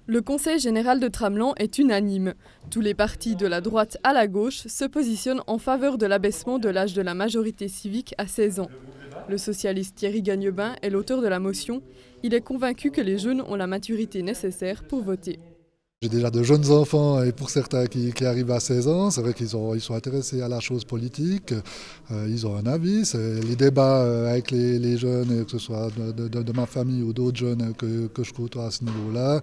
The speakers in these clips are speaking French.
Le Conseil général de Tramelan est unanime. Tous les partis de la droite à la gauche se positionnent en faveur de l'abaissement de l'âge de la majorité civique à 16 ans. Le socialiste Thierry Gagnebin est l'auteur de la motion. Il est convaincu que les jeunes ont la maturité nécessaire pour voter. J'ai déjà de jeunes enfants et pour certains qui arrivent à 16 ans, c'est vrai qu'ils sont intéressés à la chose politique, ils ont un avis. Les débats avec les jeunes, que ce soit de ma famille ou d'autres jeunes que je côtoie à ce niveau-là,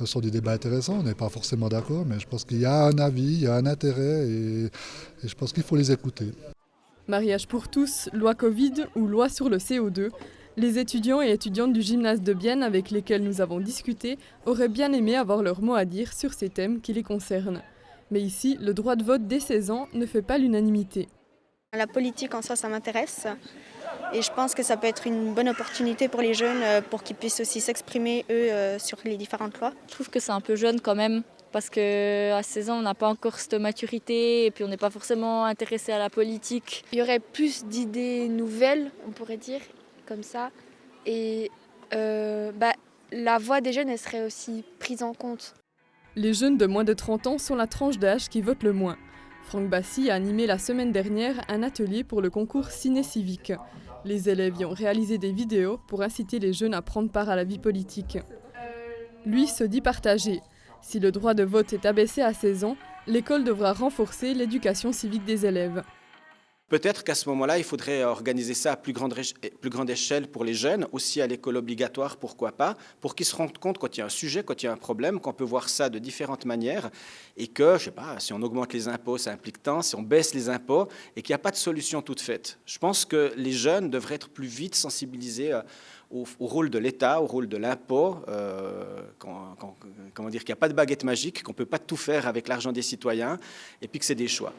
sont des débats intéressants. On n'est pas forcément d'accord, mais je pense qu'il y a un avis, il y a un intérêt et je pense qu'il faut les écouter. Mariage pour tous, loi Covid ou loi sur le CO2, les étudiants et étudiantes du gymnase de Bienne avec lesquels nous avons discuté auraient bien aimé avoir leur mot à dire sur ces thèmes qui les concernent. Mais ici, le droit de vote dès 16 ans ne fait pas l'unanimité. La politique en soi, ça m'intéresse et je pense que ça peut être une bonne opportunité pour les jeunes pour qu'ils puissent aussi s'exprimer, eux, sur les différentes lois. Je trouve que c'est un peu jeune quand même. Parce qu'à 16 ans, on n'a pas encore cette maturité et puis on n'est pas forcément intéressé à la politique. Il y aurait plus d'idées nouvelles, on pourrait dire, comme ça. Et la voix des jeunes, elle serait aussi prise en compte. Les jeunes de moins de 30 ans sont la tranche d'âge qui vote le moins. Franck Bassi a animé la semaine dernière un atelier pour le concours ciné-civique. Les élèves y ont réalisé des vidéos pour inciter les jeunes à prendre part à la vie politique. Lui se dit partagé. Si le droit de vote est abaissé à 16 ans, l'école devra renforcer l'éducation civique des élèves. Peut-être qu'à ce moment-là, il faudrait organiser ça à plus grande échelle pour les jeunes, aussi à l'école obligatoire, pourquoi pas, pour qu'ils se rendent compte quand il y a un sujet, quand il y a un problème, qu'on peut voir ça de différentes manières et que, je sais pas, si on augmente les impôts, ça implique tant, si on baisse les impôts et qu'il n'y a pas de solution toute faite. Je pense que les jeunes devraient être plus vite sensibilisés au rôle de l'État, au rôle de l'impôt, qu'il n'y a pas de baguette magique, qu'on ne peut pas tout faire avec l'argent des citoyens et puis que c'est des choix.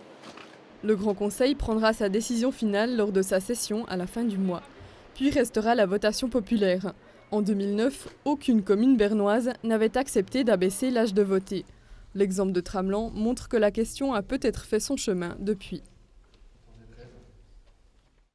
Le Grand Conseil prendra sa décision finale lors de sa session à la fin du mois. Puis restera la votation populaire. En 2009, aucune commune bernoise n'avait accepté d'abaisser l'âge de voter. L'exemple de Tramelan montre que la question a peut-être fait son chemin depuis.